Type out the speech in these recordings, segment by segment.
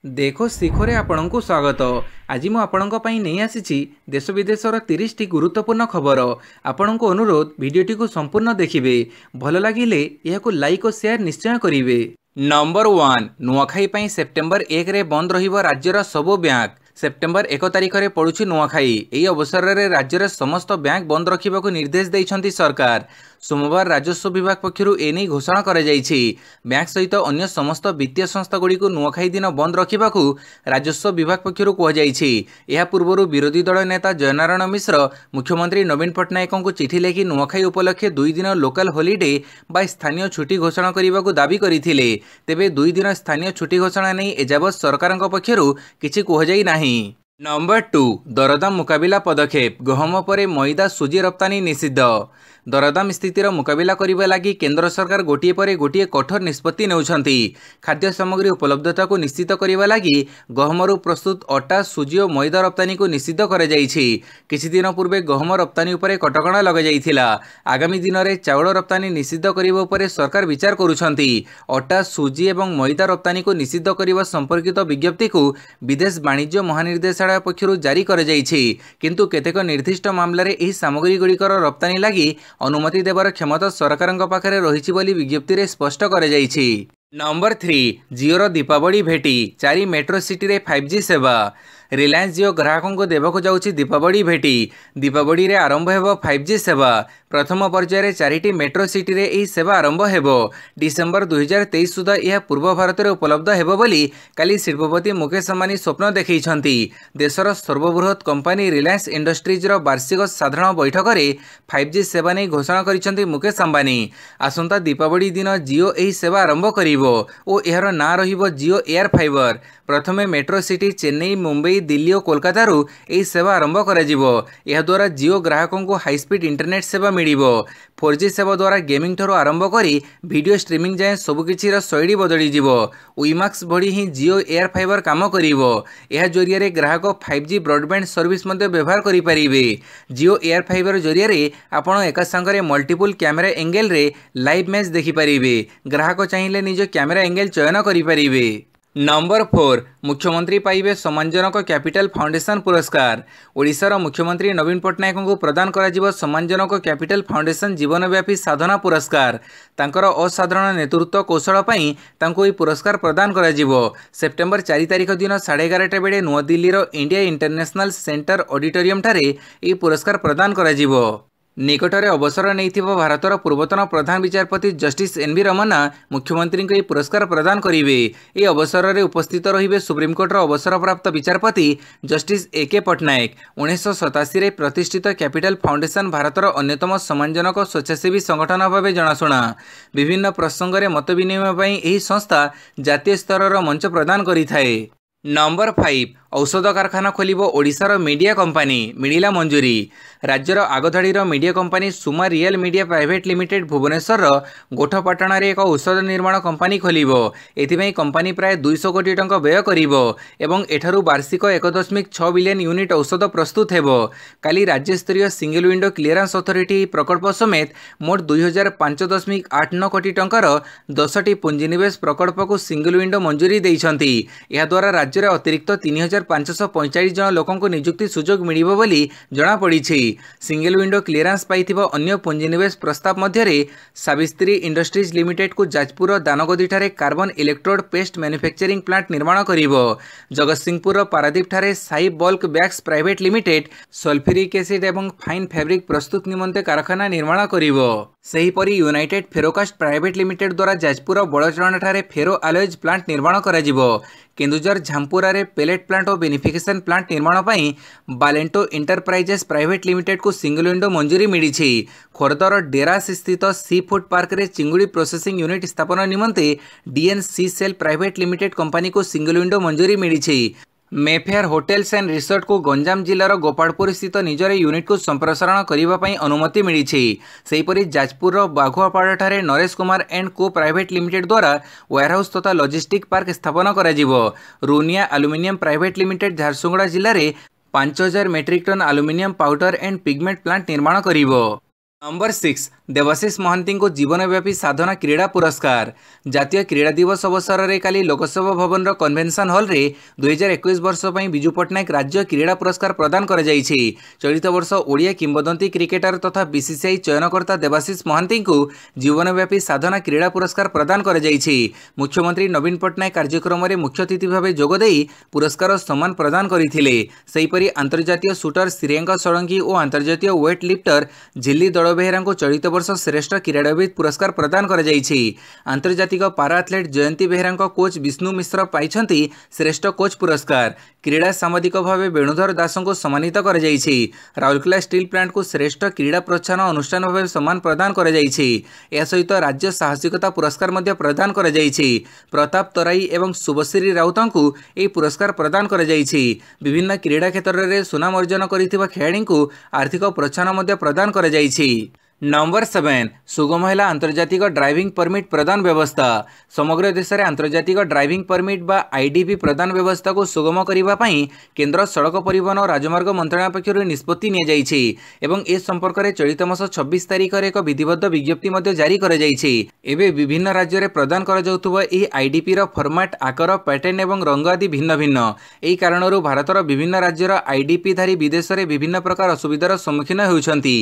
देखो शिखरे आपणଙ୍କୁ स्वागत। आज मु आपणଙ୍କ ପାଇଁ ନେଇ ଆସିଛି देश विदेशर 30 टी गुरुत्वपूर्ण खबर। आपणଙ୍କୁ अनुरोध भिडियोटी को संपूर्ण देखिए। भल लगिले यहाकु लाइक और शेयर निश्चय करिवे। नंबर 1 नुआखाई ପାଇଁ सेप्टेम्बर 1 रे बंद रहिबो राज्यर सबो बैंक। सेप्टेम्बर 1 तारिख रे पड़ुछि नुआखाई। एही अवसर रे राज्यर समस्त बैंक बंद रखिबाकू निर्देश दैछंती सरकार। सोमवार राजस्व विभाग पक्षरु एने घोषणा करा जायछि। बैंक सहित अन्य समस्त वित्तीय संस्था गुडी को नुआखाई दिन बंद रखिबाकू राजस्व विभाग पक्षरु कह जायछि। एहा पूर्वरु विरोधी दल नेता जयनारायण मिश्र मुख्यमंत्री नवीन पट्टनायक को चिठी लेखि नुआखाई उपलक्षे 2 दिन लोकल हॉलिडे बा स्थानीय छुट्टी घोषणा करने दाबी करथिले। तेबे 2 दिन स्थानीय छुट्टी घोषणा नहीं एजावत सरकार पक्षरु किछि कह जाई नाही। नंबर 2 दरदाम मुकाबिला पदक्षेप। गहम पर मैदा सुजी रप्तानी निषिद्ध। दरदाम स्थितिर मुकाबिला करने लगी केंद्र सरकार गोटे पर गोटे कठोर निष्पत्ति नेउछंती। खाद्य सामग्री उपलब्धता को निश्चित करने लगी गहमरु प्रस्तुत अटा सुजी और मैदा रप्तानी को निषिद्ध कर किछि दिन पूर्वे गहम रप्तानी उपरे कटकणा लग जाइथिला। आगामी दिन में चाउल रप्तानी निषिद्ध करने उपरे सरकार विचार करुछंती। अटा सुजी एवं मैदा रप्तानी को निषिद्ध करने संपर्कित विज्ञप्ति को विदेश वाणिज्य महानिर्देशालय पक्षरु जारी कर जाइछि। किंतु केतेक निर्दिष्ट मामलाରେ ଏହି सामग्री गुड़िकर रप्तानी लगी अनुमति देवर क्षमता सरकार पाखरे रहिछि बोली विज्ञप्ति रे स्पष्ट कर जाइछि। नंबर 3 जिओर दीपावली भेटी। 4 मेट्रो सिटी रे 5G सेवा। रिलायंस जिओ ग्राहकों को देवक जाउछि दीपावली भेटी। दीपावली रे आरंभ हेबो 5G सेवा। प्रथम पर्याय रे 4टी मेट्रो सिटी रे एही सेवा आरंभ हेबो। डिसेंबर 2023 सुधा यह पूर्व भारत रे उपलब्ध हेबो बोली काली शिल्पपति मुकेश अंबानी स्वप्न देखैछंती। देशर सर्वबृहत कंपनी रिलायंस इंडस्ट्रीज रो वार्षिक साधारण बैठक रे 5G सेवा नै घोषणा करिसंती मुकेश अंबानी। आसंता दीपावली दिन जिओ एही सेवा आरंभ करिवो ओ एहर ना रहिबो जिओ एयर फाइबर। प्रथमे मेट्रो सिटी चेन्नई मुंबई दिल्ली और कोलकाता यह सेवा आरंभ कर द्वारा जिओ ग्राहकों को हाईस्पीड इंटरनेट सेवा मिलिबो। 4G सेवा द्वारा गेमिंग ठरो आरंभ करी वीडियो स्ट्रीमिंग जाए सबकिछि शैली बदली जिवो। वीमाक्स भड़ी ही जिओ एयर फाइबर काम करिवो। यह जरिया रे ग्राहक 5G ब्रॉडबैंड सर्विस मध्य व्यवहार करि परिबे। जिओ एयर फाइबर जरिया रे आपण एका संगरे मल्टीपल कैमरा एंगल रे लाइव मैच देखि परिबे। ग्राहक चाहिए निज कैमरा एंगल चयन करि परिबे। नंबर 4 मुख्यमंत्री पाइबे सम्मानजनक कैपिटल फाउंडेशन पुरस्कार। ओडिशार मुख्यमंत्री नवीन पट्टनायक को प्रदान करा सम्मानजनक कैपिटल फाउंडेशन जीवनव्यापी साधना पुरस्कार। तांकर असाधारण नेतृत्व कौशल पई तांको ई पुरस्कार प्रदान करा सेप्टेम्बर 4 तारिख दिन 11:30 बेले नुआ Delhi India International Centre auditorium ठारे ई पुरस्कार प्रदान करा निकटरे अवसर नहीं भारतर पूर्वतन प्रधान विचारपति जस्टिस एन.वी. रमन्ना मुख्यमंत्री को पुरस्कार प्रदान करेंगे। ये अवसर में उपस्थित रहिबे सुप्रीमकोर्टर अवसरप्राप्त विचारपति जस्टिस ए.के. पट्टनायक। 1987 रे प्रतिष्ठित कैपिटल फाउंडेशन भारतर अन्यतम सम्मानजनक स्वेच्छासेवी संगठन भाव जनाशुना। विभिन्न प्रसंग में मत विनिमय यह संस्था जातीय स्तर मंच प्रदान करिथाए। नंबर 5 औषध कारखाना खोलिबो ओडिशार मीडिया कंपनी। मिलिला मंजूरी। राज्यर आगधाड़ीर media company Suma real media private limited Bhubaneswar Gothapatana रे एक औषध निर्माण कंपनी खोलिबो। एथिपई कंपनी प्राय 200 कोटी टंका व्यय करिबो एवं एठारु वार्षिक 1.6 बिलियन यूनिट औषध प्रस्तुत हेबो। काली राज्य स्तरीय सिंगल विंडो क्लियरेंस अथॉरिटी प्रकल्प समेत मोट 2005.89 कोटी टंकार 10टी पुंजीनिवेश प्रकल्प को सिंगल विंडो मंजूरी दैछंती। या द्वारा राज्य रे अतिरिक्त 3545 जन लोकों नियुक्ति सुजोग मिलिबो बोली जना पड़ी। सिंगल विंडो क्लियरेंस पाइथिबो अन्य पुंजीनिवेश प्रस्ताव मध्य सावित्री इंडस्ट्रीज लिमिटेड को जाजपुर दानगदी ठारे carbon electrode paste manufacturing plant निर्माण करिवो। जगतसिंहपुर पारादीप ठारे Sai bulk bags private limited sulphuric acid एवं फाइन फैब्रिक प्रस्तुत निमंते कारखाना निर्माण करिवो। सेहीपरि यूनाइटेड फेरोकास्ट प्राइवेट लिमिटेड द्वारा जाजपुर बड़चरण ठारे फेरो आलोज प्लांट निर्माण कराजिवो। केन्दुझर झांपुरा रे पेलेट प्लांट और बेनिफिकेशन प्लांट निर्माण पई बालेंटो इंटरप्राइजेस प्राइवेट लिमिटेड को सिंगल विंडो मंजूरी मिली। खोर्धर डेरास स्थित सी फूड पार्क रे चिंगुड़ी प्रोसेसिंग यूनिट स्थापन निमंते DNC cell private limited company को सिंगल विंडो मंजूरी मिली। मेफेयर होटेल्स एंड रिसोर्ट को गंजाम जिलार गोपालपुर स्थित निजर यूनिट को संप्रसारण करने अनुमति मिली। सेहीपरि जाजपुर बाघुआपाड़ ठारे Naresh Kumar and co private limited द्वारा वेयरहाउस तथा लॉजिस्टिक पार्क स्थापन करा Runaya aluminium private limited Jharsuguda जिले में 5000 metric tonne aluminium powder and pigment plant निर्माण करिवो। नंबर 6 देवाशीष महांती को जीवनव्यापी साधना क्रीड़ा पुरस्कार। जातीय क्रीड़ा दिवस अवसर में काली लोकसभा भवन कन्वेंशन हॉल रे 2021 वर्ष पर विजु पट्टनायक राज्य क्रीड़ा पुरस्कार प्रदान कर चलित वर्ष ओडिया किंवदंती क्रिकेटर तथा बीसीसीआई चयनकर्ता देवाशीष महांती को जीवनव्यापी साधना क्रीड़ा पुरस्कार प्रदान कर मुख्यमंत्री नवीन पट्टनायक कार्यक्रम में मुख्य अतिथि भाव जोगदे पुरस्कार सम्मान प्रदान करते। अंतर्जातीय शूटर श्रियंका षडंगी और अंतर्जातीय वेट लिफ्टर झिल्ली दल बेहेरा को चलित वर्ष श्रेष्ठ क्रीड़ाविद पुरस्कार प्रदान कर आंतर्जातिक पारा एथलेट जयंती बेहेरा कोच विष्णु मिश्र पाई श्रेष्ठ कोच पुरस्कार। क्रीड़ा सामाजिक भाव वेणुधर दास को सम्मानित कर राउरकेला स्टील प्लांट को श्रेष्ठ क्रीड़ा प्रोत्साहन अनुष्ठान भाव सम्मान प्रदान कर सहित राज्य साहसिकता पुरस्कार प्रदान कर प्रताप तराई एवं शुभश्री राउत को यह पुरस्कार प्रदान कर विभिन्न क्रीड़ा क्षेत्र में सुनाम अर्जन कर खेलाड़ी को आर्थिक प्रोत्साहन प्रदान कर नंबर 7 सुगम है आंतर्जातिक ड्राइविंग परमिट प्रदान व्यवस्था। समग्र देश में आंतर्जातिक ड्राइविंग परमिट बा आईडीपी प्रदान व्यवस्था को सुगम करने केंद्र सड़क परिवहन और राजमार्ग मंत्रालय पक्षर निष्पत्ति ए संपर्क में चलित मास 26 तारिख में एक विधिबद्ध विज्ञप्ति जारी कर विभिन्न राज्य में प्रदान आईडीपी फॉर्मेट आकार पैटर्न और रंग आदि भिन्न भिन्न। यही कारण भारतर विभिन्न राज्यर आईडीपी धारी विदेश में विभिन्न प्रकार असुविधार सम्मुखीन होती।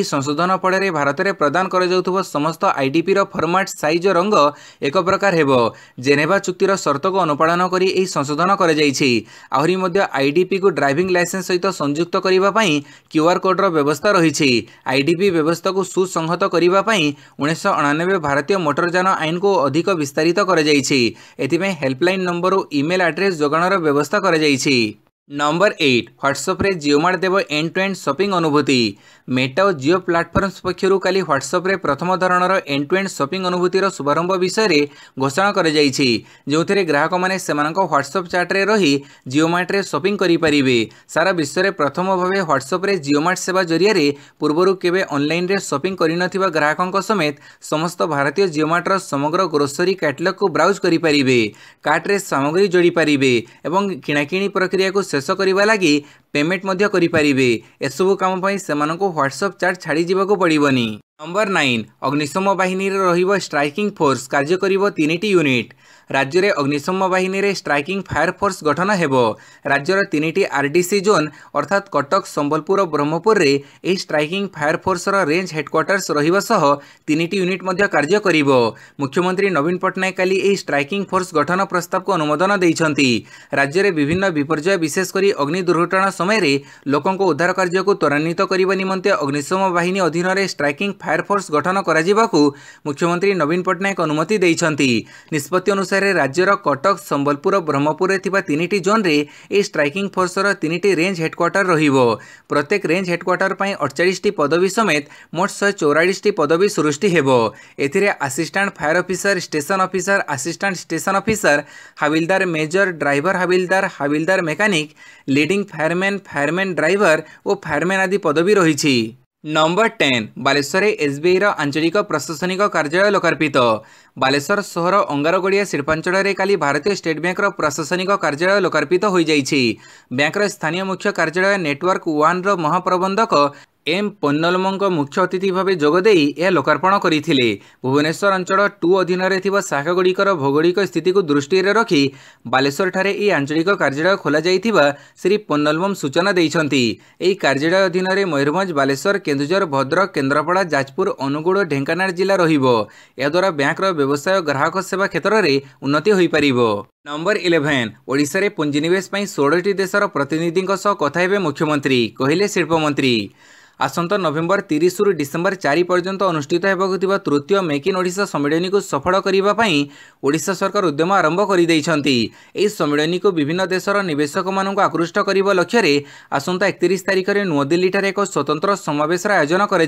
संशोधन फल भारत में प्रदान कर समस्त आईडीपी फॉर्मेट साइज और रंग एक प्रकार हेबो। जेनेवा चुक्तिर शर्त को अनुपालन कर संशोधन कर आईडीपी को ड्राइविंग लाइसेंस सहित संयुक्त करने क्यूआर कोड्र व्यवस्था रही। आईडीपी व्यवस्था को सुसंहत करने 1999 भारतीय मोटर यान आईन को अधिक विस्तारित कर हेल्पलाइन नंबर और ईमेल एड्रेस जोगाणर व्यवस्था कर नंबर 8 व्हाट्सएप रे जियोमार्ट देव एंड टू एंड शॉपिंग अनुभूति। मेटा और जियो प्लाटफॉर्म्स पक्षर काली व्हाट्सएप रे प्रथम धरणर एंड टू एंड शॉपिंग अनुभूतिर शुभारंभ विषय रे घोषणा कर जो ग्राहक मैंने व्हाट्सएप चैट रे रही जियोमार्ट रे शॉपिंग करि परिबे। सारा विश्व में प्रथम भाव व्हाट्सएप रे जियोमार्ट सेवा जरिया पूर्वर केवे ऑनलाइन रे शॉपिंग करिनथिबा ग्राहकों समेत समस्त भारतीय जियोमार्ट र समग्र ग्रोसरी कैटलॉग को ब्राउज करि परिबे, कार्ट रे सामग्री जोड़ी परिबे एवं किणाकिणी प्रक्रिया को शेष करने लगी पेमेंट मध्य करि परिबे। एसबू काम पई सेमानको व्हाट्सएप चैट छाड़ी जीवाको पड़िबनी। नंबर 9 अग्निशम बाहिनी रे रहिबो स्ट्राइकिंग फोर्स कार्य करिवो 3टी यूनिट। राज्य में अग्निशम बाहिनी रे स्ट्राइकिंग फायर फोर्स गठन हेबो। राज्यर 3टी आरडीसी जोन अर्थात कटक संबलपुर और ब्रह्मपुर रे एही स्ट्राइकिंग फायर फोर्स रो रेंज हेडक्वार्टर्स रहिबा सह 3टी यूनिट मध्य कार्य करिवो। मुख्यमंत्री नवीन पट्टनायक काली एही स्ट्राइकिंग फोर्स गठन प्रस्ताव को अनुमोदन दैछंती। राज्य में विभिन्न विपर्यय विशेषकर अग्नि दुर्घटना समय रे लोकों को उद्धार कार्य को त्वरान्वित करने निमंते अग्निशम बाहिनी अधीन रे स्ट्राइकिंग फायर फोर्स गठन कराजिबाकू मुख्यमंत्री नवीन पट्टनायक अनुमति दैछंती। निष्पत्ति अनुसार राज्यर कटक संबलपुर ब्रह्मपुर में 3टी जोन रे ए स्ट्राइकिंग फोर्स 3टी रेंज हेडक्वार्टर रहिबो। प्रत्येक रेंज हेडक्वार्टर पर 48टी पदवी समेत मोट 144टी पदवी सृष्टि हेबो। एथिरे assistant fire officer, station officer, assistant station officer, havildar major, driver havildar, havildar mechanic, leading fireman, fireman driver और फायरमैन आदि पदवी रही। नंबर 10 बालेश्वर एसबीआई आंचलिक प्रशासनिक कार्यालय लोकार्पित। बालेश्वर सहर अंगारगड़िया शिल्पांचल में काली भारतीय स्टेट बैंक प्रशासनिक कार्यालय लोकार्पित हो जाइछि। बैंक स्थानीय मुख्य कार्यालय नेटवर्क 1 महाप्रबंधक एम पोन्नलम मुख्य अतिथि भाव जोगदे यह लोकार्पण करथिले। भुवनेश्वर अंचल 2 अधीन में शाखागुड़िकर भौगोलिक स्थिति को दृष्टि रखी बालेश्वर ठारे यह आंचलिक कार्यालय खोल जाइथिबा श्री पोन्नलम सूचना दैछंती। यह कार्यालय अधीन में मयूरभंज, बालेश्वर, केन्दुझर, भद्रक, केन्द्रापड़ा, जाजपुर, अनुगुल, ढेंकानाल जिला रहिबो। याद्वारा बैंकर व्यवसाय ग्राहक सेवा क्षेत्र में उन्नति होई परिबो। नंबर 11 ओडिशा रे पुंजीनिवेश पई 16टी देशर प्रतिनिधिंक सह कथा हेबे मुख्यमंत्री, कहिले शिल्पमंत्री। आसंता नवेम्बर 30 रु डिसेम्बर 4 पर्यंत अनुष्ठित होगा तृतीय मेक इन ओडिशा सम्मेलन को सफल करने ओडिशा सरकार उद्यम आरंभ कर सम्मेलन को विभिन्न देशर निवेशक मानक आकृष्ट करने लक्ष्य रे आसंता 31 तारिख में नुआदिल्ली ठारे एक स्वतंत्र समावेश आयोजन कर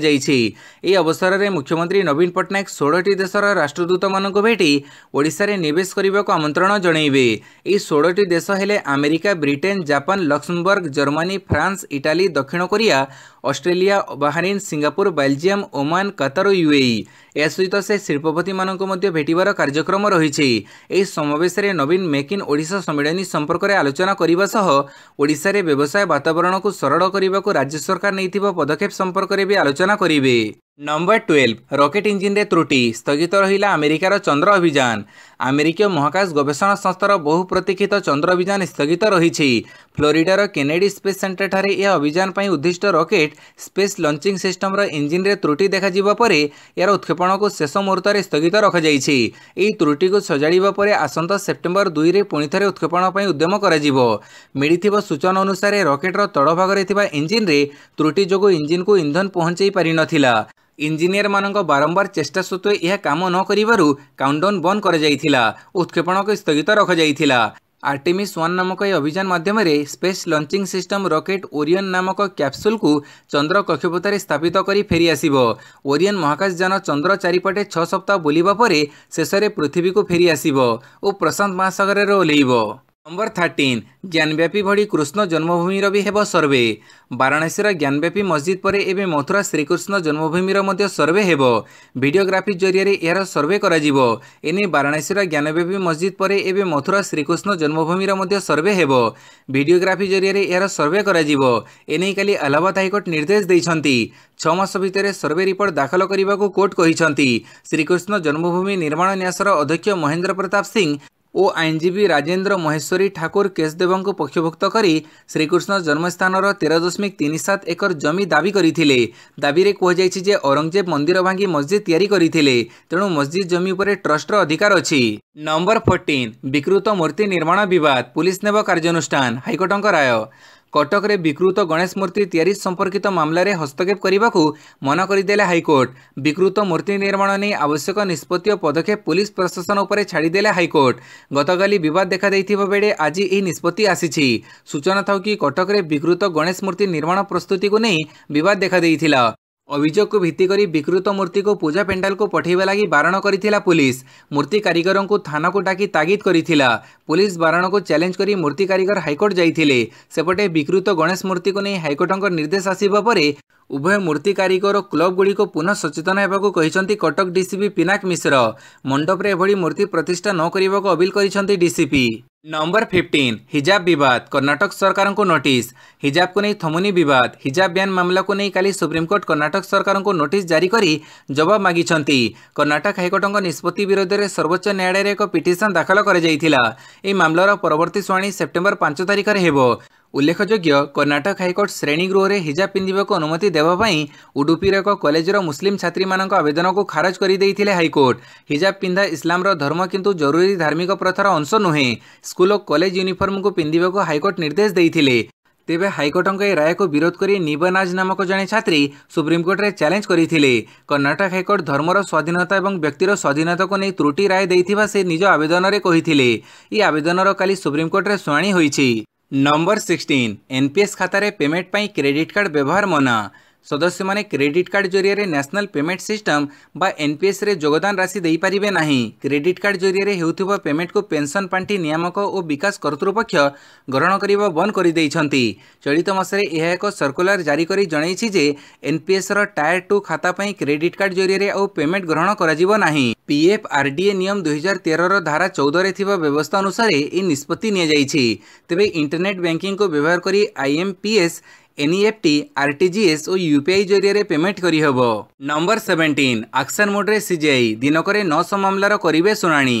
अवसर में मुख्यमंत्री नवीन पट्टनायक 16टी देशर राष्ट्रदूत मानक भेटी ओडिशा रे निवेश करने को आमंत्रण जणैबे। छुईबे। यह 16टी देश हेले America, Britain, Japan, Luxembourg, Germany, France, Italy, दक्षिण Korea, Australia, Bahrain, Singapore, Belgium, Oman, Qatar और यूएई। या सहित से शिल्पपति मानक मध्य भेटिबार कार्यक्रम रही। यह समावेश में नवीन मेक इन ओडिशा सम्मेलन संपर्क में आलोचना करने सह ओडिशा रे व्यवसाय वातावरण को सरल करने को राज्य सरकार नहीं पदक्षेप संपर्क में भी आलोचना करेंगे। नंबर 12 रॉकेट इंजिन रे त्रुटि स्थगित रहिला अमेरिकार चंद्र अभियान। अमेरिकीय महाकाश गवेषणा संस्थार बहु प्रतीक्षित चंद्र अभियान स्थगित रही। फ्लोरिडार केनेडी स्पेस सेंटर ठारे यह अभियान पर उद्दिष्ट रॉकेट स्पेस लॉन्चिंग सिस्टम रो इंजिन रे त्रुटि देखा जिबा परे यार उत्क्षेपण को शेष मुहूर्त में स्थगित रखा जायछि। एही त्रुटि को सजाड़िबा परे आसंता सेप्टेम्बर 2 रे पुणी थरे उत्क्षेपण पर उद्यम करा जिवो। मिलिथिबा सूचना अनुसार रॉकेट रो तळ भाग रे थिबा इंजिन रे त्रुटि जोगु इंजिन को इंधन पहुंचाई पारि नथिला। इंजीनियर मानक बारंबार चेष्टा सत्वे यह काम न करिबारु काउंटडाउन बंद कर जाइथिला, उत्क्षेपण को स्थगित रखा जाइथिला। आर्टेमिस 1 नामक यह अभियान माध्यम space launching system rocket Orion नामक कैप्सूल को चंद्र कक्षपथ स्थापित कर फेरी आसिबो। ओरियन महाकाशयान चंद्र चारिपटे 6 सप्ताह बुलिबा परे शेष में पृथ्वी को फेरी आसिबो और प्रशांत महासागर रे ओह्लैबो। नंबर 13 ज्ञानव्यापी भड़ी कृष्ण जन्मभूमि भी हेब सर्वे। वाराणसी ज्ञानव्यापी मस्जिद पर एवं मथुरा श्रीकृष्ण जन्मभूमि सर्वे हेब। वीडियोग्राफी जरिए यार सर्वे करा जिवो। एने वाराणसी ज्ञानव्यापी मस्जिद पर एवं मथुरा श्रीकृष्ण जन्मभूमि सर्वे हेब। वीडियोग्राफी जरिए यार सर्वे करा जिवो। एने काली इलाहाबाद हाईकोर्ट निर्देश देइछंती। 6 मास भितर सर्वे रिपोर्ट दाखल करने को कोर्ट कहिछंती। श्रीकृष्ण जन्मभूमि निर्माण न्यासर अध्यक्ष महेंद्र प्रताप सिंह ओ आईनजीवी राजेंद्र महेश्वरी ठाकुर केशदेव को पक्षभुक्त करी श्रीकृष्ण जन्मस्थान 13.37 एकर जमी दाबी करथिले। दाबी रे कहुଯାଇଛି जे औरंगजेब मंदिर भांगी मस्जिद तैयारी करथिले, तेणु मस्जिद जमी उपरे ट्रस्ट रो अधिकार अछि। नंबर 14 विकृत मूर्ति निर्माण विवाद पुलिस नेब कार्यानुष्ठान हाईकोर्टक राय। कटक रे विकृत गणेश मूर्ति तैयारी संपर्कित मामला रे हस्तक्षेप करने को मना करदेले हाईकोर्ट। विकृत मूर्ति निर्माण नहीं आवश्यक निष्पत्ति और पदक्षेप पुलिस प्रशासन उपर छाड़देले हाईकोर्ट। गतकाली विवाद देखा देइथिबा बेले आज यह निष्पत्ति आसीछि। सूचना था कि कटक रे विकृत गणेश मूर्ति निर्माण प्रस्तुति को नहीं विवाद देखा देइथिला। अभियोग को भित्ति करी विकृत मूर्ति को पूजा पेंडाल को पठेबा लागि बारण करिथिला पुलिस। मूर्ति कारीगर को थाना को डाकी तागिद करिथिला। पुलिस बारण को चैलेंज करी मूर्ति कारीगर हाईकोर्ट जाइथिले। सेपटे विकृत गणेश मूर्ति को नहीं हाईकोर्टक निर्देश आसिबा परे उभय मूर्ति कारीगर और क्लब गुड़ी को पुनः सचेतन होगा कहते कटक डीसीपी पिनाक मिश्र। मंडप रे एभली मूर्ति प्रतिष्ठा न करने को अपील करते डीसीपी। नंबर 15 हिजाब विवाद कर्नाटक सरकार को नोटिस। हिजाब को नहीं थमुनी विवाद। हिजाब बैन मामला को नहीं काली सुप्रीमकोर्ट कर्नाटक सरकार को नोटिस जारी करी जवाब मागिछंती। कर्नाटक हाईकोर्टक निष्पत्ति विरोध में सर्वोच्च न्यायालय एक पिटिशन दाखल कर जाइथिला। एही मामलार परवर्ती शुणाणी सेप्टेम्बर 5 तारिख रे हेबो। उल्लेखयोग्य कर्नाटक हाईकोर्ट श्रेणी गृह में हिजाब पिंधा को अनुमति देवाई उडुपीर एक कॉलेजर मुस्लिम छात्री मान आवेदन को खारज कर देइथिले हाईकोर्ट। हिजाब पिंधा इस्लामर धर्म किंतु जरूरी धार्मिक प्रथार अंश नुहे। स्कूल और कॉलेज यूनिफॉर्म को पिंधा को हाईकोर्ट निर्देश देइथिले। तेबे हाईकोर्टक ए राय को विरोध करी निबनाज नामक जड़े छात्री सुप्रीमकोर्ट रे चैलेंज करथिले। कर्नाटक हाईकोर्ट धर्मर स्वाधीनता और व्यक्तिर स्वाधीनता को नहीं त्रुटि राय देइथिबा से निज आवेदन रे कहिथिले। ई आवेदनर काली सुप्रीमकोर्ट रे शुणाणी होईछि। नंबर 16 एनपीएस खाता रे पेमेंट पाई क्रेडिट कार्ड व्यवहार मना। सदस्य माने क्रेडिट कार्ड जरिए नेशनल पेमेंट सिस्टम बा एनपीएस रे योगदान राशि दे पारिबे नाही। क्रेडिट कार्ड जरिए हेउथिबा पेमेंट को पेंशन पांठी नियामक और विकास कर्तृपक्ष ग्रहण करिबा बंद कर दैछंती। चलित मासरे यह एक सर्कुलर जारी करी जणाइछि जे एनपीएस रो टायर 2 खाता पाई क्रेडिट कार्ड जरिए और पेमेंट ग्रहण कराजिबो नाही। पीएफ आरडीए नियम 2013 रो धारा 14 रे थिबा व्यवस्था अनुसार ई निष्पत्ति निया जाइछि। तेबे इंटरनेट बैंकिंग को व्यवहार करी आईएमपीएस एनईएफटी आरटीजीएस और यूपीआई जरिए पेमेंट करी हबो। नंबर 17 एक्शन मोड रे सीजीआई दिनकरे 900 मामलार करिवे सुनानी।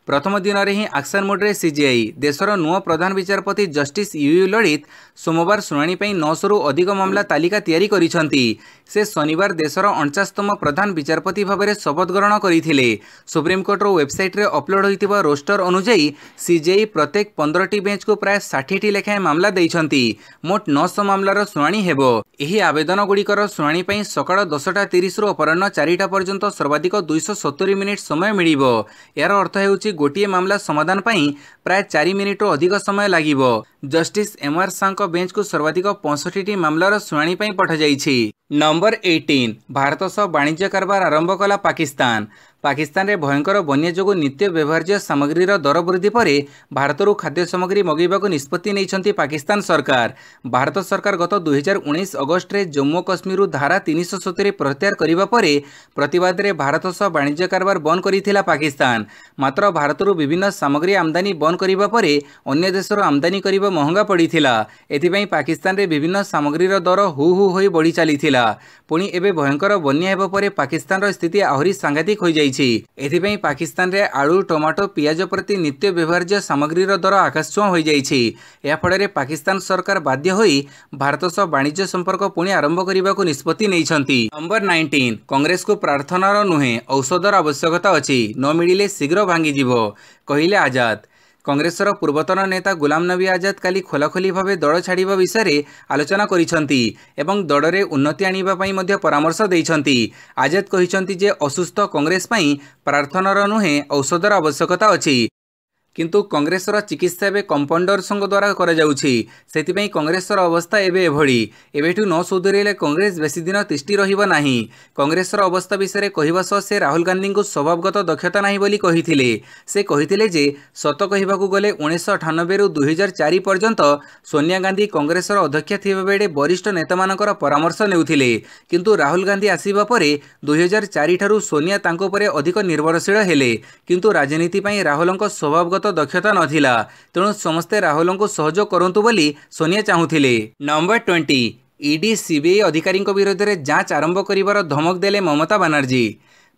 प्रथम दिन में ही एक्शन मोड रे सीजीआई देशर नुआ प्रधान विचारपति जस्टिस यूयू ललित सोमवार शुणाणी 900 रु अधिक मामला तालिका तैयारी करिसंती। से शनिवार देशर 49तम प्रधान विचारपति भाव में शपथ ग्रहण करथिले। सुप्रीमकोर्टर वेबसाइट रे अपलोड होइतिबा रोस्टर अनुसार सीजीआई प्रत्येक 15टी बेंच को प्राय 60टी लेखाएं मामला देइछंती। मोट 900 मामलार शुणाणी हेबो। एही आवेदन गुड़िकर शुणाणी पई सकाळ 10:30 रु अपराह्न 4टा पर्यंत सर्वाधिक 270 मिनिट समय मिलिबो। यार अर्थ हेउची गोटिए मामला समाधान पई प्राय 4 मिनिट अधिक समय लागिबो। जस्टिस एमआर सांक बेंच को सर्वाधिक 65टी मामलार शुणाणी पई पठा जाइछि। नंबर 18 भारत सह वाणिज्य कारबार आरंभ कला पाकिस्तान। पाकिस्तान रे भयंकर बन्या जोगु नित्य व्यवहार्य सामग्रीर दर वृद्धि पर भारतरू खाद्य सामग्री मगैबाकू निष्पत्ति नेइछंती पाकिस्तान सरकार। भारत सरकार गत 2019 अगस्ट रे जम्मू कश्मीर धारा 370 प्रत्याहार करिबा परे प्रतिवाद रे भारत सह वाणिज्य कारबार बंद करिथिला पाकिस्तान। मात्र भारतरू विभिन्न सामग्री आमदानी बंद करिबा परे अन्य देशर आमदानी करिबा महंगा पड़िथिला। एथिपई पाकिस्तान रे विभिन्न सामग्रीर दर हु हु होई बढ़ी चलीथिला। पुणी एबे भयंकर बन्या हेबा परे पाकिस्तान रो स्थिति आहुरी सांघातिक होई जाइछि। एथिपई पाकिस्तान रे आलू टमाटो पियाज प्रति नित्य व्यवहार्य सामग्रीर दर आकाशछुआं होई जाइछि। या फଳରେ पाकिस्तान सरकार बाध्य होई भारत सह वाणिज्य संपर्क पुणी आरंभ करिबाकू निष्पत्ति नेइछंती। नंबर 19 कांग्रेस को प्रार्थनार नुहे औषधर आवश्यकता अछि, न मिलिले शीघ्र भांगी जीवो कहिले आजाद। कांग्रेसर पूर्वतन नेता गुलाम नबी आजाद काली खोलाखोली भावे दल छाड़िबा विषय आलोचना करिसंती एवं दलरे उन्नति आनिबा पई मध्ये परामर्श दैछंती। आजाद कहिसंती जे असुस्थ कांग्रेस पई प्रार्थनार नुहे औषधर आवश्यकता अछि, किंतु कांग्रेसर चिकित्सा एवं कंपाउंडर संघ द्वारा करा जाउछि। सेतिपई कांग्रेसर अवस्था एबे एभଳି एबेठु न सुधरिले कांग्रेस बेसी दिन तिष्टि रहिबो नाही। कांग्रेसर अवस्था विषय कहवा सह से राहुल गांधी को स्वभावगत दक्षता नाही बोली कहिथिले। से कहिथिले जे सत कहिबाकू गले 1998 रु 2004 पर्यंत सोनिया गांधी कांग्रेसर अध्यक्ष थिबा बेले वरिष्ठ नेतामानकर परामर्श नेउथिले, किंतु राहुल गांधी आसीबा परे 2004 ठारू सोनिया तांको परे अधिक निर्भरशील हेले। किंतु राजनीति पई राहुलଙ୍କ स्वभावगत दक्षता नथिला, तेणु समस्ते राहुल को सहयोग करंतु बोली सोनिया चाहूथिले। नंबर 20 ईडी सीबीआई अधिकारी विरोध में जांच आरंभ करिवार धमक देले ममता बनर्जी।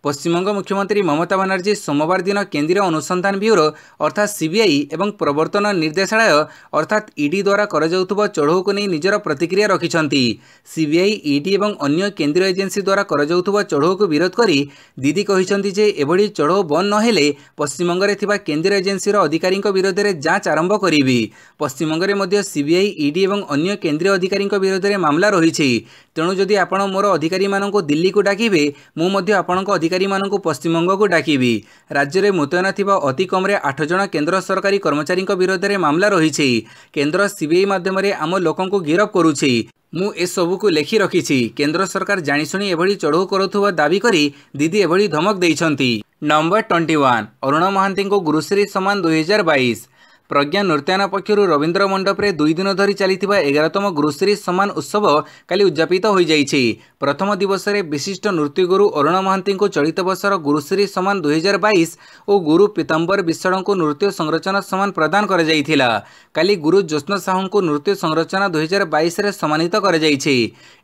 पश्चिमबंग मुख्यमंत्री ममता बनर्जी सोमवार दिन केंद्रीय अनुसंधान ब्यूरो अर्थात सीबीआई एवं प्रवर्तन निर्देशालय अर्थात ईडी द्वारा कराଯାଉଥିବା चढ़ऊ को नहीं निजर प्रतिक्रिया रखिछंती। सीबीआई ईडी एवं अन्य केंद्रीय एजेंसी द्वारा कराଯାଉଥିବା चढ़ऊ को विरोध करी दीदी कहिसंती जे एभली चढ़ऊ बंद नहेले पश्चिमबंग रे थिबा केंद्रीय एजेंसी अधिकारी विरोध में जांच आरंभ करिवि। पश्चिमबंग रे मध्य सीबीआई ईडी एवं अन्य केंद्रीय अधिकारी विरोध में मामला रही। तेणु जदि आपण मोर अधिकारी मानक दिल्ली को डाकिबे मु मध्य आपणक अधिकारी मानक पश्चिमबंग को डाकिबि। राज्य में मुतयन थिबा अति कम 8 जन केंद्र सरकारी कर्मचारी विरोध में मामला रही। केंद्र सीबीआई माध्यम आम लोकंकु गिरफ करुछि। मु ए सबू को लेखि रखिछि। केंद्र सरकार जानिशुनी एभली चढ़ऊ करुथुवा दाबी करी दीदी एभली धमक दैछंती। नंबर 21 अरुण महांती को गुरुश्री सम्मान 2022। प्रज्ञा नृत्यान पक्षर रवींद्र मंडप रे 2 दिन धरी चलीथिबा 11तम गुरुश्री सम्मान उत्सव काली उद्यापित हो जाइछि। प्रथम दिवस रे विशिष्ट नृत्यगुरु अरुण महांती को चलित वर्षर गुरुश्री सम्मान 2022 और गुरु पीताम्बर विश्वाल को नृत्य संरचना सम्मान प्रदान कर जाइथिला। काली गुरु ज्योत्स्ना साहू को नृत्य संरचना 2022 रे सम्मानित कर जाइछि।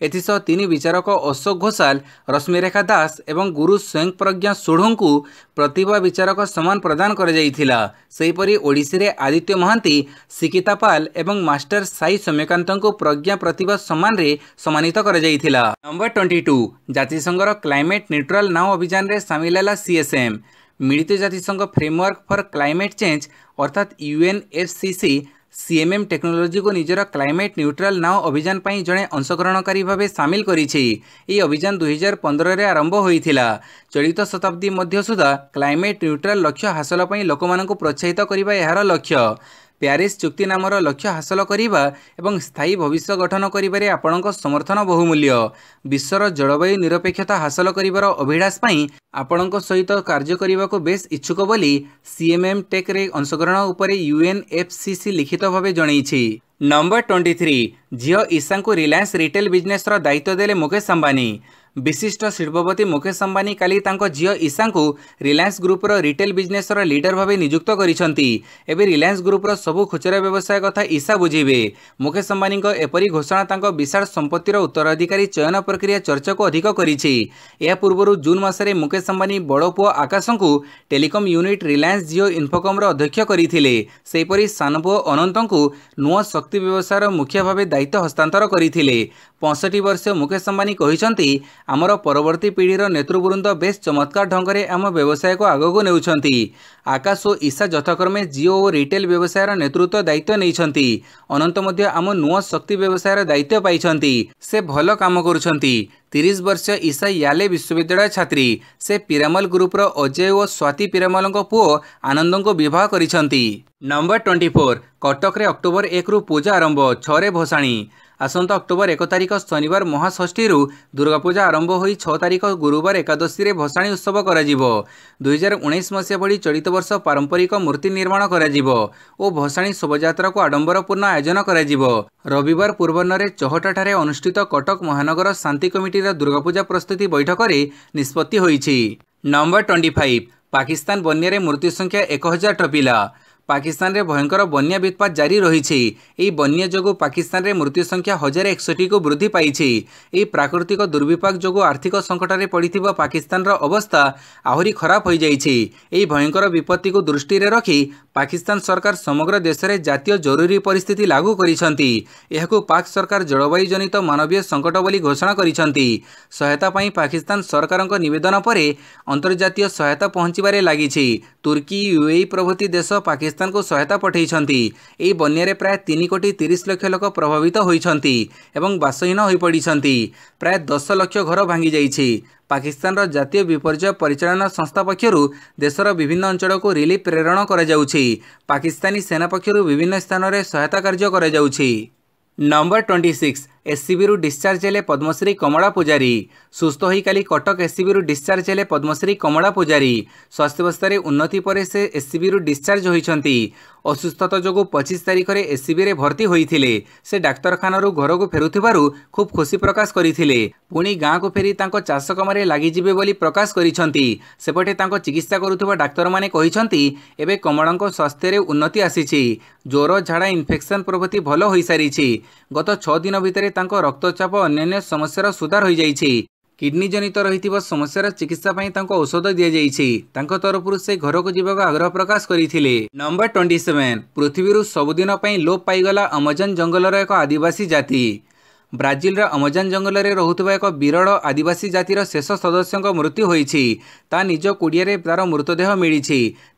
एथिसह 3 विचारक अशोक घोषाल, रश्मिरेखा दास एवं गुरु स्वयं प्रज्ञा सोढ़ को प्रतिभा विचारक सम्मान प्रदान कर जाइथिला। सेहीपरि ओडिसी रे आदित्य महांती, सिकिता पाल एवं मास्टर साई सौम्यकांत को प्रज्ञा प्रतिभा सम्मान रे सम्मानित कर जाइथिला। नंबर 22 जातिसंघर क्लाइमेट न्यूट्रल नाव अभियान रे सामिल है सीएसएम। मिलित जातिसंघ फ्रेमवर्क फॉर क्लाइमेट चेंज अर्थात यूएनएफसीसी सीएमएम टेक्नोलोजी को निजर क्लाइमेट न्यूट्रल नाव अभियान पर जड़े अंशग्रहणकारी भाव सामिल करिछि। यह अभियान 2015 रे आरंभ होइथिला। चलित शताब्दी मध्य सुधा क्लाइमेट न्यूट्रल लक्ष्य हासिल पई लोकमानंकु प्रोत्साहित करिबा एहार लक्ष्य। प्यारिस चुक्ति नामर लक्ष्य हासिल करिबा एवं स्थायी भविष्य गठन करिबारे आपणक समर्थन बहुमूल्य। विश्वर जलवायु निरपेक्षता हासिल करिबार अभिलाष पई आपणक सहित कार्य करिबाको बेस इच्छुक बोली सीएमएम टेक रे अंशग्रहण उपरे यूएनएफसीसी लिखित भावे जणैछि। नंबर 23 झियो ईशा को रिलायंस रिटेल बिजनेस रो दायित्व देले मुकेश अंबानी। विशिष्ट शिल्पपति मुकेश अंबानी काली तांको झियो ईशा को रिलायंस ग्रुप रो रिटेल बिजनेस रो लीडर भावे नियुक्त करिसंती। एबे रिलायंस ग्रुप रो सबु खुचरा व्यवसाय कथा ईशा बुझिबे। मुकेश अंबानी को एपरी घोषणा तांको विशाल संपत्तिर उत्तराधिकारी चयन प्रक्रिया चर्चा को अधिक करिछि। या पूर्व जून मासरे मुकेश अंबानी बड़ पुओ आकाश को टेलीकॉम यूनिट रिलायंस जियो इन्फोकम रो अध्यक्ष करिथिले। सेहीपरि सान पुओ अनंत को नुआ शक्ति व्यवसाय मुख्य भावे दायित्व हस्तांतर करिथिले। 65 वर्षीय मुकेश अंबानी कहिसंती आमर परवर्ती पीढ़ीर नेतृवृंद बेस चमत्कार ढंग आम व्यवसाय को आगक नेउछंती। आकाश और ईशा यथाक्रमे जियो और रिटेल व्यवसायर नेतृत्व दायित्व नेइछंती। अनंत मध्य आम नुआ शक्ति व्यवसायर दायित्व पाइछंती। से भल काम करुछंती। 30 वर्षीय ईशा याले विश्वविद्यालय छात्री। से पिरामल ग्रुपर अजय और स्वाति पिरामल पुओ आनंद को बह कर। नंबर 24 कटक रे अक्टोबर 1 रु पूजा आरंभ 6 भसाणी। आसंता अक्टोबर 1 तारिख शनिवार महाषष्ठी दुर्गा पूजा आरंभ हो 6 तारिख गुरुवार एकादशी रे भसाणी उत्सव करा 2019 मसीहा भली चलित वर्ष पारंपरिक मूर्ति निर्माण करा और भसाणी शोभायात्रा को आडंबरपूर्ण आयोजन करा रविवार पूर्वाह्न चौहटा अनुष्ठित कटक महानगर शांति कमिटी दुर्गा पूजा प्रस्तुति बैठक में निष्पत्ति होईछि। नंबर 25 पाकिस्तान बन्या मृत्यु संख्या 1000 टपिला। पाकिस्तान रे भयंकर बन्या वित्पात जारी रही बन्या जोगु पाकिस्तान रे मृत्यु संख्या 1061 को वृद्धि पाई। प्राकृतिक दुर्विपाक जोगु आर्थिक संकट में पड़िथिबा पाकिस्तान रो अवस्था आहुरी खराब हो जाइछि। भयंकर विपत्ति को दृष्टि रे रखी पाकिस्तान सरकार समग्र देश में जातीय जरूरी परिस्थिति लागू करिसंती। एहाकु पाक सरकार जलवायु जनित मानवीय संकट बोली घोषणा करिसंती। सहायता पाई पाकिस्तान सरकारक निवेदन पर अंतर्जातीय सहायता पहुंचबारे लागिछि। तुर्की यूएई प्रभृति देश पाकिस्तान को सहायता पठाइछंती। एही बन्यारे प्राय 3 कोटी 30 लाख लोक प्रभावित होइछंती एवं बासहीन होई पड़िछंती। प्राय 10 लाख घर भांगी जाइछि। पाकिस्तान रो जातीय विपर्यय परिचालना संस्था पक्षरु देशर विभिन्न अंचल को रिलीफ प्रेरण करा जाउछि। पाकिस्तानी सेना पक्षरु विभिन्न स्थान में सहायता कार्य करा जाउछि। नंबर 26 एससीबी रु डिस्चार्ज हेले पद्मश्री कमला पूजारी। सुस्थ होई काली कटक एससीबी रु डिस्चार्ज हेले पद्मश्री कमला पूजारी। स्वास्थ्यावस्था रे उन्नति पर से एससीबी रु डिस्चार्ज होइछंती। असुस्थता जोगु 25 तारिख रे एससीबी रे भर्ती होइथिले। से डाक्तरखाना रु घर को फेरुथिबारु खूब खुशी प्रकाश करिथिले। पुणी गाँ को फेरी तांको चाष कमारे लागि जिबे बोली प्रकाश करिछंती। सेपटे तांको चिकित्सा करुथिबा डाक्तर माने कहिछंती एबे कमलांको स्वास्थ्य रे उन्नति आसीछि। ज्वर झाड़ा इन्फेक्शन प्रभृति भल होई सारिछि। गत 6 दिन भितर तांको रक्तचाप अन्य समस्यार सुधार हो जाइछि। किडनी जनित रही समस्यार चिकित्सा पाई तांको औषध दि जाइछि। तांको तरफरु से घर को जीवाक आग्रह प्रकाश करथिले। नंबर 27 पृथ्वी सबुदिन पई लोप पाईगला अमेजन जंगलर एक आदिवासी जाति। ब्राजिल अमेजन जंगल में रोहुवा एक विरल आदिवासी जातिर शेष सदस्य मृत्यु होईछि। ता निज कुड़िया तार मृतदेह मिली।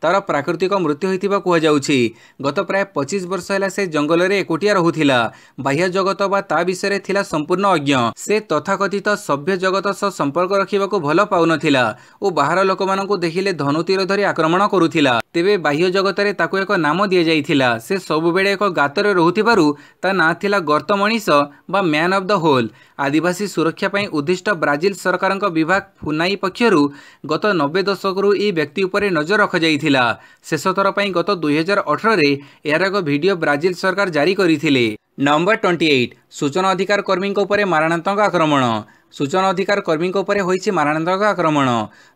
तार प्राकृतिक मृत्यु होइथिबा कुहाଯାଉଛି। गत प्राय 25 वर्ष है से जंगल में एकुटिया रहुथिला। बाह्य जगत बा ता विषय थिला संपूर्ण अज्ञ। से तथाकथित सभ्य जगत सह संपर्क रखिबाकू भल पाउनथिला और बाहर लोक मानकू देखिले धनुतीर धरी आक्रमण करुथिला। तेबे बाह्य जगत रे ताकू एक नाम दिया जाइथिला। से सबुबेले एक गातर रहुथिबारु ता ना थिला गर्त मणिष बा मैन ऑफ द होल। आदिवासी सुरक्षा पाई उद्दिष्ट ब्राजिल सरकार विभाग फुनाई पक्षरु गत 90 दशकरू ई व्यक्ति उपरे नजर रख जाइथिला। शेष थर पाई गत 2018 रे यार एक वीडियो ब्राजिल सरकार जारी करिथिले। नंबर 28 सूचना अधिकार कर्मी उपरे मारणात्मक आक्रमण। सूचना अधिकार कर्मी उपरे होइछि मारणात्मक आक्रमण।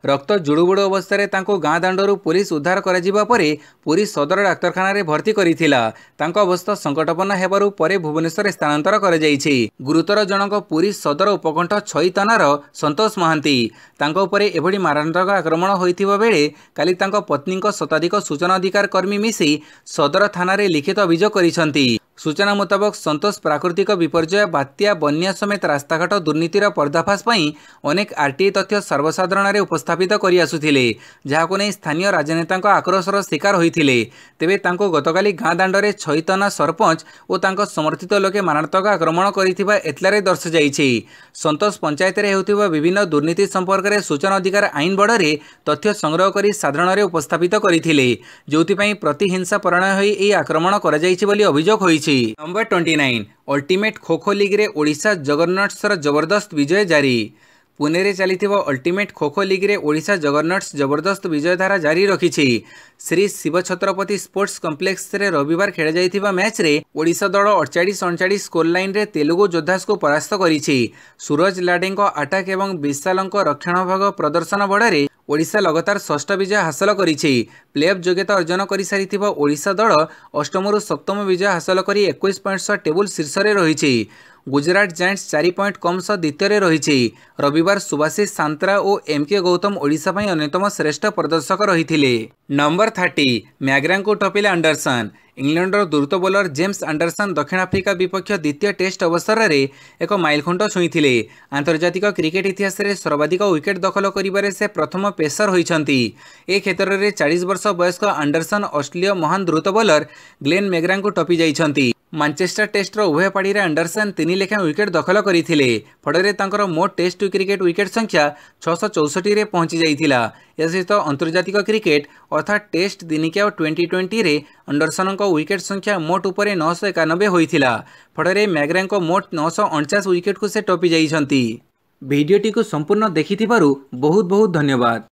रक्त जुड़ुबुड़ अवस्था तांको गाँ दांडरू पुलिस उद्धार करा परे पुरी सदर डाक्तरखाना रे भर्ती करिथिला। तांको अवस्था संकटपन्न हेबारु परे भुवनेश्वर स्थानांतर करा जाइछि। गुरुतर जनक पुरी सदर उपकंठ छई थानार संतोष महांती। तांको उपरे एभली मारणात्मक आक्रमण होइथिबा बेले काली तांको पत्नीको शताधिक सूचना अधिकार कर्मी मिसी सदर थाना रे लिखित अभियोग करिसंती। सूचना मुताबक संतोष प्राकृतिक विपर्यय बात्या बन्या समेत रास्ताघाट दुर्नीतिर पर्दाफाश पाई अनेक आरटीआई तथ्य सर्वसाधारण रे उपस्थापित करि आसुथिले। जहाको नै स्थानीय राजनेतांको आक्रोशर शिकार होइथिले। तेबे तांको गतकाली गाँ दांडरे छैतना सरपंच और तांको समर्थित लोके मारणात्मक आक्रमण करिथिबा एतलारे दर्श जाइछि। संतोष पंचायत रे हेउथिबा विभिन्न दुर्नीति संपर्क रे सूचना अधिकार आईन बड़रे तथ्य संग्रह करी साधारण रे उपस्थापित करिथिले। जोथि पाई प्रतिहिंसा परायण होई एई आक्रमण करा जाइछि बोली अभियोग होइछि। Number 29 ultimate kho kho league रे ओडिशा जगन्नाट्सर जबरदस्त विजय जारी। पुणे रे चलिथिबा अल्टीमेट खो खो लीग रे ओडिशा जगन्नाट्स जबरदस्त विजय धारा जारी रखिछि। श्री शिव छत्रपति स्पोर्ट्स कॉम्प्लेक्स रे रविवार खेला जाइथिबा मैच रे ओडिशा दल 48-39 स्कोर लाइन रे तेलुगु योद्धास को परास्त करिछि। सूरज लाडेंको अटैक एवं विशालंको रक्षणभाग प्रदर्शन बड़े ओडिशा लगातार 6ठ विजय हासिल करिछि। प्लेऑफ योग्यता अर्जन कर सारिथिबा ओडिशा दल अष्टमरु सप्तम विजय हासिल करी 21 पॉइंट सह टेबुल शीर्ष रे रहिछि। गुजरात जायंट्स 4 पॉइंट कम सह द्वितीय रे रहिछि। रविवार सुभाषिष सांतरा और एमके गौतम ओडिशा पई अन्यतम श्रेष्ठ प्रदर्शक रहिथिले। नंबर 30 मैग्रा को टपिले एंडरसन। इंग्लैंडर द्रुत बोलर जेम्स एंडरसन दक्षिण आफ्रिका विपक्ष द्वितीय टेस्ट अवसर में एक माइलखुंट छुईथिले। आंतर्जातिक क्रिकेट इतिहास में सर्वाधिक विकेट दखल करिबारे से प्रथम पेसर होइछंती। ए क्षेत्र में 40 वर्ष वयस्क एंडरसन ऑस्ट्रेलिया महान द्रुत बोलर ग्लेन मैग्रा को टपी जाइछंती। ମାଞ୍ଚେଷ୍ଟର ଟେଷ୍ଟର ଉଭୟ ପାଳିରେ ଆଣ୍ଡରସନ୍ 3 ଲେଖାଏଁ ୱିକେଟ୍ ଦଖଲ କରିଥିଲେ। ଫଳରେ ତାଙ୍କର ମୋଟ ଟେଷ୍ଟ କ୍ରିକେଟ୍ ୱିକେଟ୍ ସଂଖ୍ୟା 664ରେ ପହଞ୍ଚି ଯାଇଥିଲା। ଏହା ସହିତ ଆନ୍ତର୍ଜାତିକ କ୍ରିକେଟ୍ ଅର୍ଥାତ୍ ଟେଷ୍ଟ ଦିନିକିଆ ଓ ଟି20ରେ ଆଣ୍ଡରସନଙ୍କ ୱିକେଟ୍ ସଂଖ୍ୟା ମୋଟ ଉପରେ 991 ହୋଇଥିଲା। ଫଳରେ ମ୍ୟାଗ୍ରାଙ୍କ ମୋଟ 949 ୱିକେଟ୍କୁ ସେ ଟପି ଯାଇଛନ୍ତି। ଭିଡ଼ିଓଟିକୁ ସମ୍ପୂର୍ଣ୍ଣ ଦେଖିଥିବାରୁ ବହୁତ ବହୁତ ଧନ୍ୟବାଦ।